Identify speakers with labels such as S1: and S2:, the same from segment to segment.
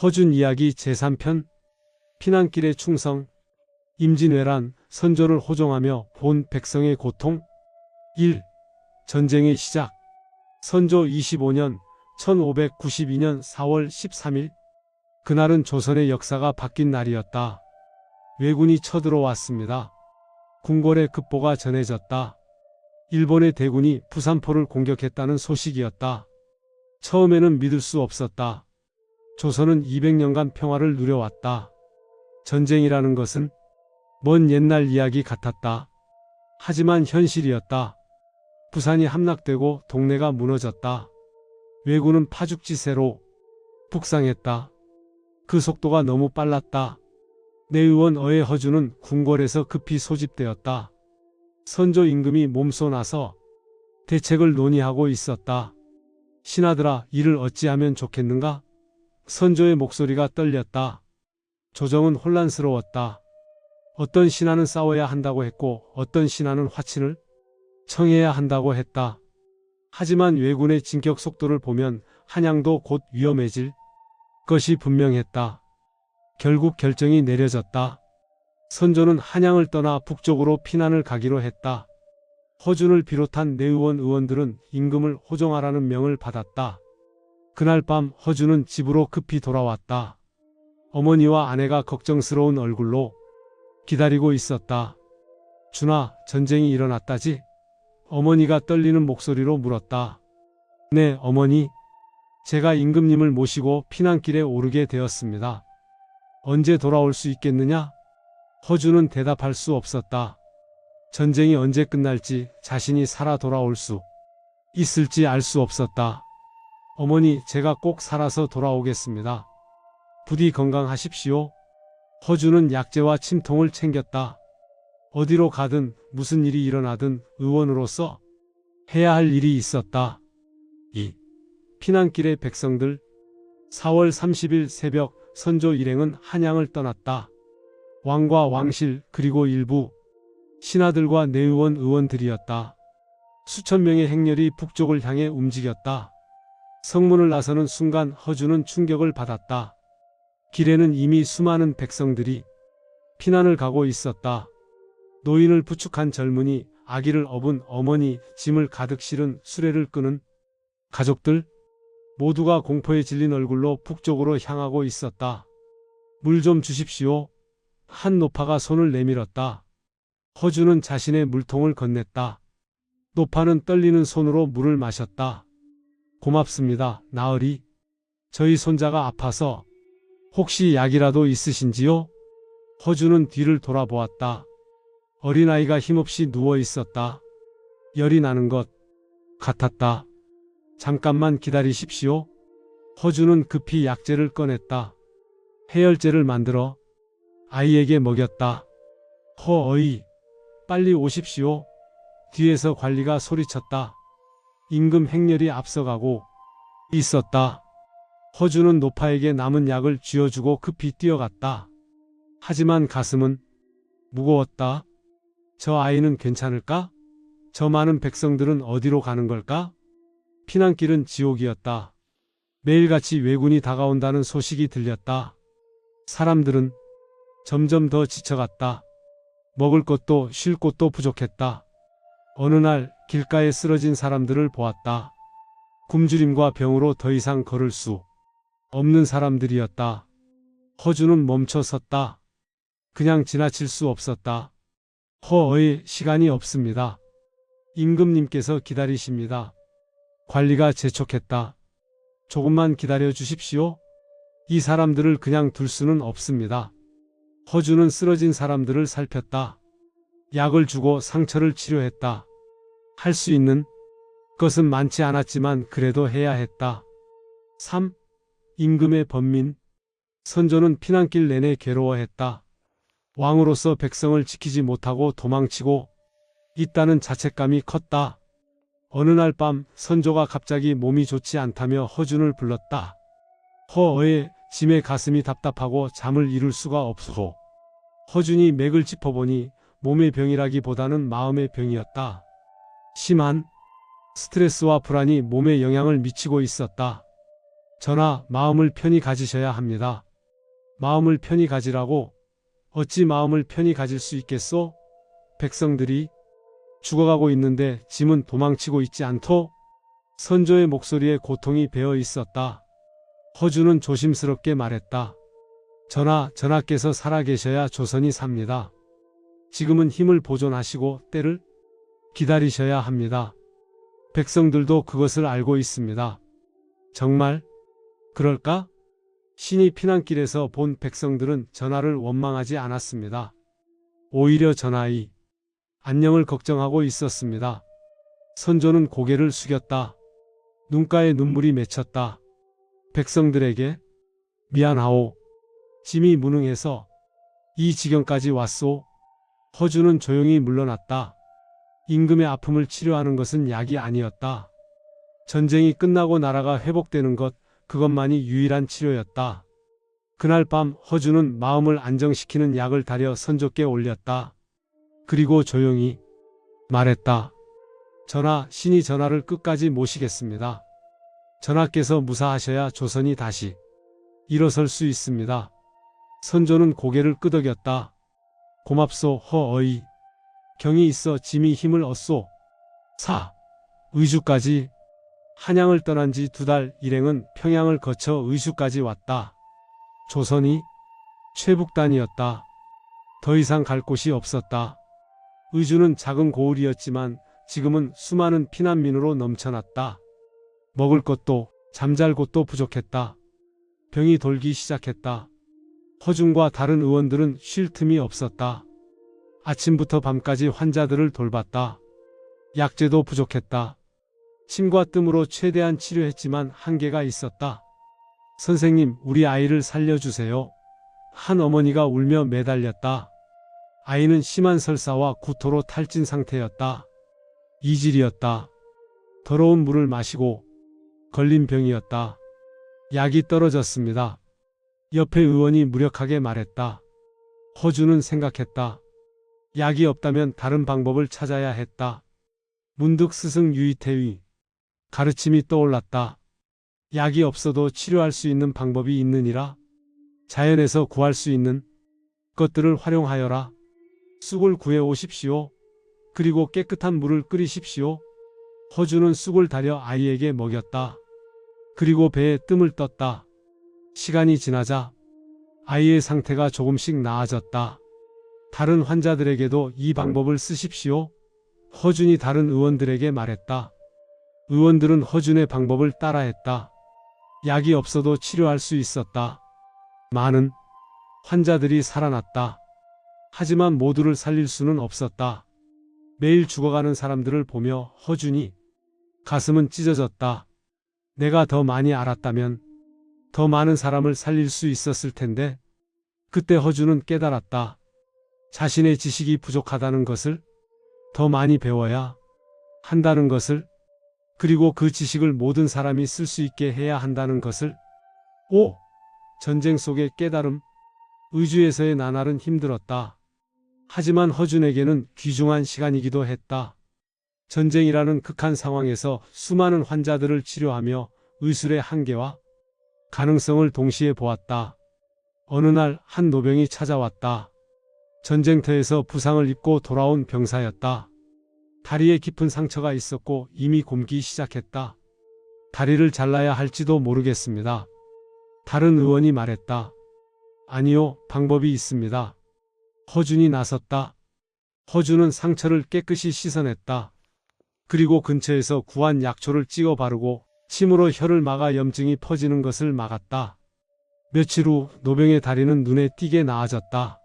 S1: 허준 이야기 제3편 피난길의 충성. 임진왜란 선조를 호종하며 본 백성의 고통. 1. 전쟁의 시작. 선조 25년 1592년 4월 13일. 그날은 조선의 역사가 바뀐 날이었다. 왜군이 쳐들어왔습니다. 궁궐의 급보가 전해졌다. 일본의 대군이 부산포를 공격했다는 소식이었다. 처음에는 믿을 수 없었다. 조선은 200년간 평화를 누려왔다. 전쟁이라는 것은 먼 옛날 이야기 같았다. 하지만 현실이었다. 부산이 함락되고 동네가 무너졌다. 왜군은 파죽지세로 북상했다. 그 속도가 너무 빨랐다. 내의원 어해허준은 궁궐에서 급히 소집되었다. 선조 임금이 몸소 나서 대책을 논의하고 있었다. 신하들아, 이를 어찌하면 좋겠는가? 선조의 목소리가 떨렸다. 조정은 혼란스러웠다. 어떤 신하는 싸워야 한다고 했고 어떤 신하는 화친을 청해야 한다고 했다. 하지만 왜군의 진격 속도를 보면 한양도 곧 위험해질 것이 분명했다. 결국 결정이 내려졌다. 선조는 한양을 떠나 북쪽으로 피난을 가기로 했다. 허준을 비롯한 내의원 의원들은 임금을 호종하라는 명을 받았다. 그날 밤 허준은 집으로 급히 돌아왔다. 어머니와 아내가 걱정스러운 얼굴로 기다리고 있었다. 준아, 전쟁이 일어났다지? 어머니가 떨리는 목소리로 물었다. 네, 어머니. 제가 임금님을 모시고 피난길에 오르게 되었습니다. 언제 돌아올 수 있겠느냐? 허준은 대답할 수 없었다. 전쟁이 언제 끝날지, 자신이 살아 돌아올 수 있을지 알 수 없었다. 어머니, 제가 꼭 살아서 돌아오겠습니다. 부디 건강하십시오. 허준은 약재와 침통을 챙겼다. 어디로 가든 무슨 일이 일어나든 의원으로서 해야 할 일이 있었다. 2. 피난길의 백성들. 4월 30일 새벽 선조 일행은 한양을 떠났다. 왕과 왕실 그리고 일부 신하들과 내의원 의원들이었다. 수천 명의 행렬이 북쪽을 향해 움직였다. 성문을 나서는 순간 허준은 충격을 받았다. 길에는 이미 수많은 백성들이 피난을 가고 있었다. 노인을 부축한 젊은이, 아기를 업은 어머니, 짐을 가득 실은 수레를 끄는 가족들, 모두가 공포에 질린 얼굴로 북쪽으로 향하고 있었다. 물 좀 주십시오. 한 노파가 손을 내밀었다. 허준은 자신의 물통을 건넸다. 노파는 떨리는 손으로 물을 마셨다. 고맙습니다, 나으리. 저희 손자가 아파서 혹시 약이라도 있으신지요? 허준은 뒤를 돌아보았다. 어린아이가 힘없이 누워 있었다. 열이 나는 것 같았다. 잠깐만 기다리십시오. 허준은 급히 약재를 꺼냈다. 해열제를 만들어 아이에게 먹였다. 허어이, 빨리 오십시오. 뒤에서 관리가 소리쳤다. 임금 행렬이 앞서가고 있었다. 허준은 노파에게 남은 약을 쥐어주고 급히 뛰어갔다. 하지만 가슴은 무거웠다. 저 아이는 괜찮을까? 저 많은 백성들은 어디로 가는 걸까? 피난길은 지옥이었다. 매일같이 왜군이 다가온다는 소식이 들렸다. 사람들은 점점 더 지쳐갔다. 먹을 것도 쉴 곳도 부족했다. 어느 날 길가에 쓰러진 사람들을 보았다. 굶주림과 병으로 더 이상 걸을 수 없는 사람들이었다. 허준은 멈춰 섰다. 그냥 지나칠 수 없었다. 허어이, 시간이 없습니다. 임금님께서 기다리십니다. 관리가 재촉했다. 조금만 기다려 주십시오. 이 사람들을 그냥 둘 수는 없습니다. 허준은 쓰러진 사람들을 살폈다. 약을 주고 상처를 치료했다. 할 수 있는 것은 많지 않았지만 그래도 해야 했다. 3. 임금의 번민. 선조는 피난길 내내 괴로워했다. 왕으로서 백성을 지키지 못하고 도망치고 있다는 자책감이 컸다. 어느 날 밤 선조가 갑자기 몸이 좋지 않다며 허준을 불렀다. 허어의 짐의 가슴이 답답하고 잠을 이룰 수가 없어. 허준이 맥을 짚어보니 몸의 병이라기보다는 마음의 병이었다. 심한 스트레스와 불안이 몸에 영향을 미치고 있었다. 전하, 마음을 편히 가지셔야 합니다. 마음을 편히 가지라고? 어찌 마음을 편히 가질 수 있겠소? 백성들이 죽어가고 있는데 짐은 도망치고 있지 않토? 선조의 목소리에 고통이 배어 있었다. 허준은 조심스럽게 말했다. 전하, 전하께서 살아계셔야 조선이 삽니다. 지금은 힘을 보존하시고 때를 기다리셔야 합니다. 백성들도 그것을 알고 있습니다. 정말 그럴까? 신이 피난길에서 본 백성들은 전하를 원망하지 않았습니다. 오히려 전하의 안녕을 걱정하고 있었습니다. 선조는 고개를 숙였다. 눈가에 눈물이 맺혔다. 백성들에게 미안하오. 짐이 무능해서 이 지경까지 왔소. 허준은 조용히 물러났다. 임금의 아픔을 치료하는 것은 약이 아니었다. 전쟁이 끝나고 나라가 회복되는 것, 그것만이 유일한 치료였다. 그날 밤 허준은 마음을 안정시키는 약을 다려 선조께 올렸다. 그리고 조용히 말했다. 전하, 신이 전하를 끝까지 모시겠습니다. 전하께서 무사하셔야 조선이 다시 일어설 수 있습니다. 선조는 고개를 끄덕였다. 고맙소, 허어이. 경이 있어 짐이 힘을 얻소. 의주까지. 한양을 떠난 지 2달 일행은 평양을 거쳐 의주까지 왔다. 조선이 최북단이었다. 더 이상 갈 곳이 없었다. 의주는 작은 고을이었지만 지금은 수많은 피난민으로 넘쳐났다. 먹을 것도 잠잘 곳도 부족했다. 병이 돌기 시작했다. 허준과 다른 의원들은 쉴 틈이 없었다. 아침부터 밤까지 환자들을 돌봤다. 약재도 부족했다. 침과 뜸으로 최대한 치료했지만 한계가 있었다. 선생님, 우리 아이를 살려주세요. 한 어머니가 울며 매달렸다. 아이는 심한 설사와 구토로 탈진 상태였다. 이질이었다. 더러운 물을 마시고 걸린 병이었다. 약이 떨어졌습니다. 옆에 의원이 무력하게 말했다. 허준은 생각했다. 약이 없다면 다른 방법을 찾아야 했다. 문득 스승 유이태의 가르침이 떠올랐다. 약이 없어도 치료할 수 있는 방법이 있느니라. 자연에서 구할 수 있는 것들을 활용하여라. 쑥을 구해 오십시오. 그리고 깨끗한 물을 끓이십시오. 허준은 쑥을 달여 아이에게 먹였다. 그리고 배에 뜸을 떴다. 시간이 지나자 아이의 상태가 조금씩 나아졌다. 다른 환자들에게도 이 방법을 쓰십시오. 허준이 다른 의원들에게 말했다. 의원들은 허준의 방법을 따라했다. 약이 없어도 치료할 수 있었다. 많은 환자들이 살아났다. 하지만 모두를 살릴 수는 없었다. 매일 죽어가는 사람들을 보며 허준이 가슴은 찢어졌다. 내가 더 많이 알았다면 더 많은 사람을 살릴 수 있었을 텐데. 그때 허준은 깨달았다. 자신의 지식이 부족하다는 것을, 더 많이 배워야 한다는 것을, 그리고 그 지식을 모든 사람이 쓸 수 있게 해야 한다는 것을. 전쟁 속의 깨달음. 의주에서의 나날은 힘들었다. 하지만 허준에게는 귀중한 시간이기도 했다. 전쟁이라는 극한 상황에서 수많은 환자들을 치료하며 의술의 한계와 가능성을 동시에 보았다. 어느 날 한 노병이 찾아왔다. 전쟁터에서 부상을 입고 돌아온 병사였다. 다리에 깊은 상처가 있었고 이미 곪기 시작했다. 다리를 잘라야 할지도 모르겠습니다. 다른 의원이 말했다. 아니요, 방법이 있습니다. 허준이 나섰다. 허준은 상처를 깨끗이 씻어냈다. 그리고 근처에서 구한 약초를 찍어 바르고 침으로 혀를 막아 염증이 퍼지는 것을 막았다. 며칠 후 노병의 다리는 눈에 띄게 나아졌다.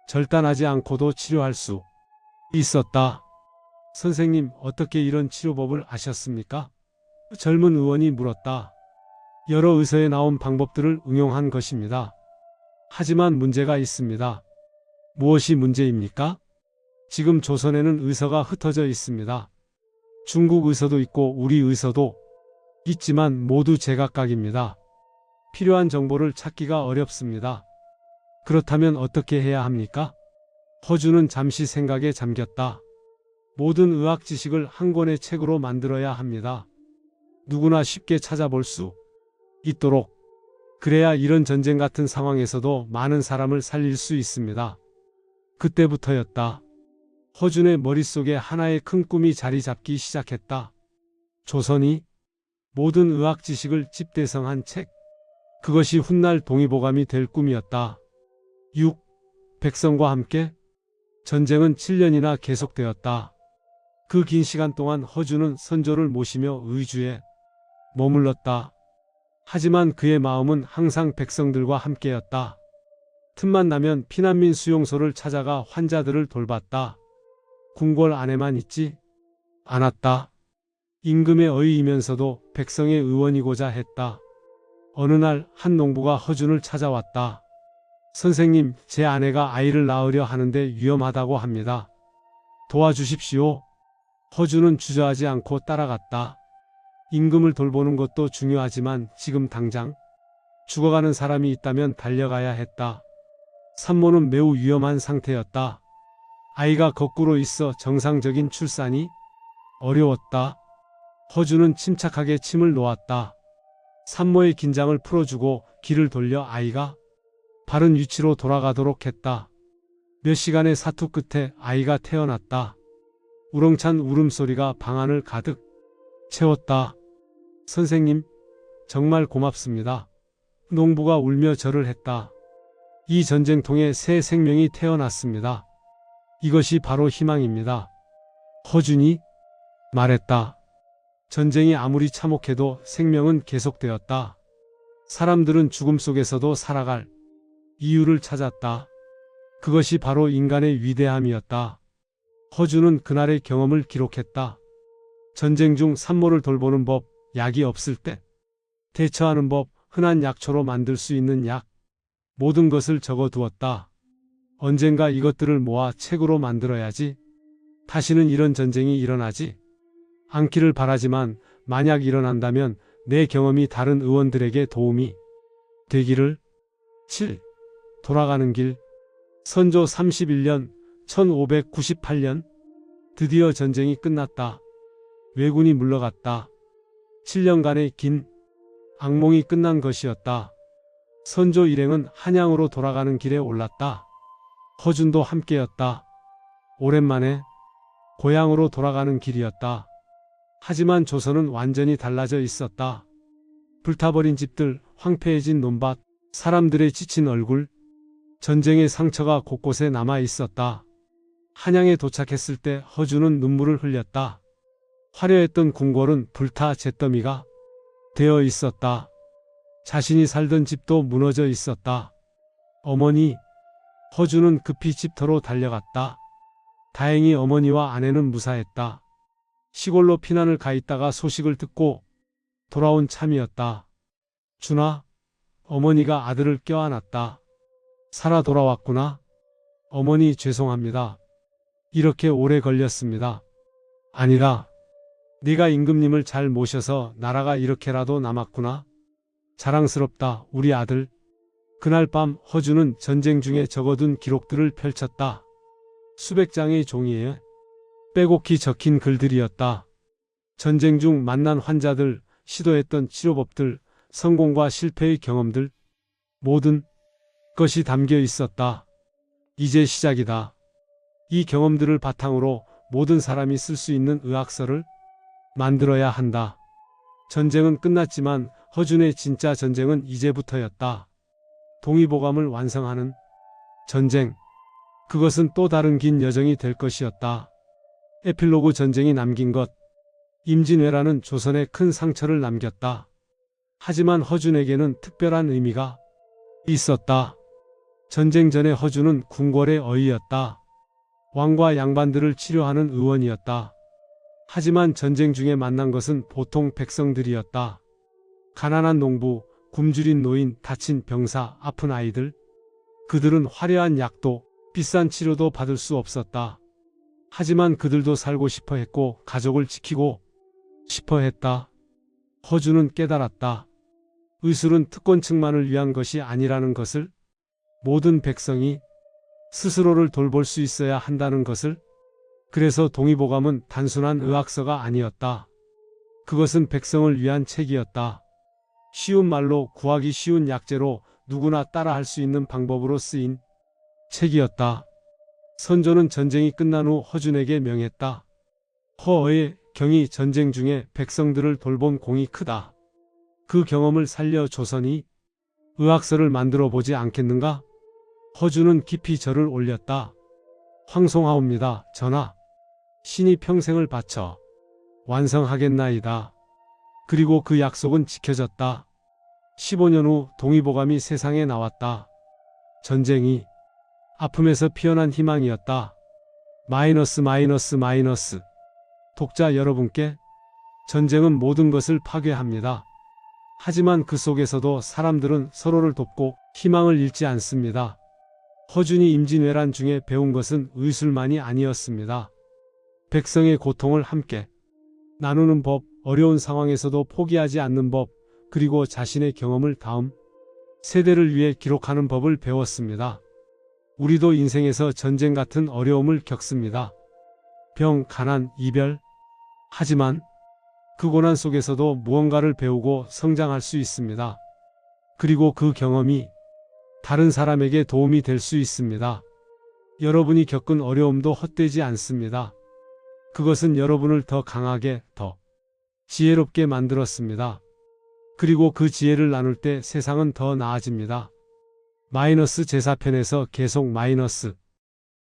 S1: 절단하지 않고도 치료할 수 있었다. 선생님, 어떻게 이런 치료법을 아셨습니까? 젊은 의원이 물었다. 여러 의서에 나온 방법들을 응용한 것입니다. 하지만 문제가 있습니다. 무엇이 문제입니까? 지금 조선에는 의서가 흩어져 있습니다. 중국 의서도 있고 우리 의서도 있지만 모두 제각각입니다. 필요한 정보를 찾기가 어렵습니다. 그렇다면 어떻게 해야 합니까? 허준은 잠시 생각에 잠겼다. 모든 의학 지식을 한 권의 책으로 만들어야 합니다. 누구나 쉽게 찾아볼 수 있도록. 그래야 이런 전쟁 같은 상황에서도 많은 사람을 살릴 수 있습니다. 그때부터였다. 허준의 머릿속에 하나의 큰 꿈이 자리 잡기 시작했다. 조선이 모든 의학 지식을 집대성한 책. 그것이 훗날 동의보감이 될 꿈이었다. 6. 백성과 함께 전쟁은 7년이나 계속되었다. 그 긴 시간 동안 허준은 선조를 모시며 의주에 머물렀다. 하지만 그의 마음은 항상 백성들과 함께였다. 틈만 나면 피난민 수용소를 찾아가 환자들을 돌봤다. 궁궐 안에만 있지 않았다. 임금의 어이이면서도 백성의 의원이고자 했다. 어느 날 한 농부가 허준을 찾아왔다. 선생님, 제 아내가 아이를 낳으려 하는데 위험하다고 합니다. 도와주십시오. 허준은 주저하지 않고 따라갔다. 임금을 돌보는 것도 중요하지만 지금 당장 죽어가는 사람이 있다면 달려가야 했다. 산모는 매우 위험한 상태였다. 아이가 거꾸로 있어 정상적인 출산이 어려웠다. 허준은 침착하게 침을 놓았다. 산모의 긴장을 풀어주고 길을 돌려 아이가 바른 위치로 돌아가도록 했다. 몇 시간의 사투 끝에 아이가 태어났다. 우렁찬 울음소리가 방안을 가득 채웠다. 선생님, 정말 고맙습니다. 농부가 울며 절을 했다. 이 전쟁통에 새 생명이 태어났습니다. 이것이 바로 희망입니다. 허준이 말했다. 전쟁이 아무리 참혹해도 생명은 계속되었다. 사람들은 죽음 속에서도 살아갈 이유를 찾았다. 그것이 바로 인간의 위대함이었다. 허준은 그날의 경험을 기록했다. 전쟁 중 산모를 돌보는 법, 약이 없을 때 대처하는 법, 흔한 약초로 만들 수 있는 약, 모든 것을 적어두었다. 언젠가 이것들을 모아 책으로 만들어야지. 다시는 이런 전쟁이 일어나지 않기를 바라지만 만약 일어난다면 내 경험이 다른 의원들에게 도움이 되기를. 7. 돌아가는 길. 선조 31년 1598년 드디어 전쟁이 끝났다. 왜군이 물러갔다. 7년간의 긴 악몽이 끝난 것이었다. 선조 일행은 한양으로 돌아가는 길에 올랐다. 허준도 함께였다. 오랜만에 고향으로 돌아가는 길이었다. 하지만 조선은 완전히 달라져 있었다. 불타버린 집들, 황폐해진 논밭, 사람들의 지친 얼굴, 전쟁의 상처가 곳곳에 남아 있었다. 한양에 도착했을 때 허준은 눈물을 흘렸다. 화려했던 궁궐은 불타 잿더미가 되어 있었다. 자신이 살던 집도 무너져 있었다. 어머니, 허준은 급히 집터로 달려갔다. 다행히 어머니와 아내는 무사했다. 시골로 피난을 가 있다가 소식을 듣고 돌아온 참이었다. 준아, 어머니가 아들을 껴안았다. 살아 돌아왔구나. 어머니 죄송합니다. 이렇게 오래 걸렸습니다. 아니라 네가 임금님을 잘 모셔서 나라가 이렇게라도 남았구나. 자랑스럽다, 우리 아들. 그날 밤 허준은 전쟁 중에 적어둔 기록들을 펼쳤다. 수백 장의 종이에 빼곡히 적힌 글들이었다. 전쟁 중 만난 환자들, 시도했던 치료법들, 성공과 실패의 경험들, 모든 것이 담겨 있었다. 이제 시작이다. 이 경험들을 바탕으로 모든 사람이 쓸 수 있는 의학서를 만들어야 한다. 전쟁은 끝났지만 허준의 진짜 전쟁은 이제부터였다. 동의보감을 완성하는 전쟁. 그것은 또 다른 긴 여정이 될 것이었다. 에필로그 전쟁이 남긴 것. 임진왜란은 조선에 큰 상처를 남겼다. 하지만 허준에게는 특별한 의미가 있었다. 전쟁 전에 허준은 궁궐의 어이였다. 왕과 양반들을 치료하는 의원이었다. 하지만 전쟁 중에 만난 것은 보통 백성들이었다. 가난한 농부, 굶주린 노인, 다친 병사, 아픈 아이들. 그들은 화려한 약도, 비싼 치료도 받을 수 없었다. 하지만 그들도 살고 싶어 했고 가족을 지키고 싶어 했다. 허준은 깨달았다. 의술은 특권층만을 위한 것이 아니라는 것을, 모든 백성이 스스로를 돌볼 수 있어야 한다는 것을. 그래서 동의보감은 단순한 의학서가 아니었다. 그것은 백성을 위한 책이었다. 쉬운 말로 구하기 쉬운 약재로 누구나 따라할 수 있는 방법으로 쓰인 책이었다. 선조는 전쟁이 끝난 후 허준에게 명했다. 허어의 경이 전쟁 중에 백성들을 돌본 공이 크다. 그 경험을 살려 조선이 의학서를 만들어 보지 않겠는가? 허준은 깊이 절을 올렸다. 황송하옵니다, 전하. 신이 평생을 바쳐 완성하겠나이다. 그리고 그 약속은 지켜졌다. 15년 후 동의보감이 세상에 나왔다. 전쟁이 아픔에서 피어난 희망이었다. 마이너스. 독자 여러분께 전쟁은 모든 것을 파괴합니다. 하지만 그 속에서도 사람들은 서로를 돕고 희망을 잃지 않습니다. 허준이 임진왜란 중에 배운 것은 의술만이 아니었습니다. 백성의 고통을 함께 나누는 법, 어려운 상황에서도 포기하지 않는 법, 그리고 자신의 경험을 다음 세대를 위해 기록하는 법을 배웠습니다. 우리도 인생에서 전쟁 같은 어려움을 겪습니다. 병, 가난, 이별. 하지만 그 고난 속에서도 무언가를 배우고 성장할 수 있습니다. 그리고 그 경험이 다른 사람에게 도움이 될 수 있습니다. 여러분이 겪은 어려움도 헛되지 않습니다. 그것은 여러분을 더 강하게, 더 지혜롭게 만들었습니다. 그리고 그 지혜를 나눌 때 세상은 더 나아집니다. 마이너스 제4편에서 계속 마이너스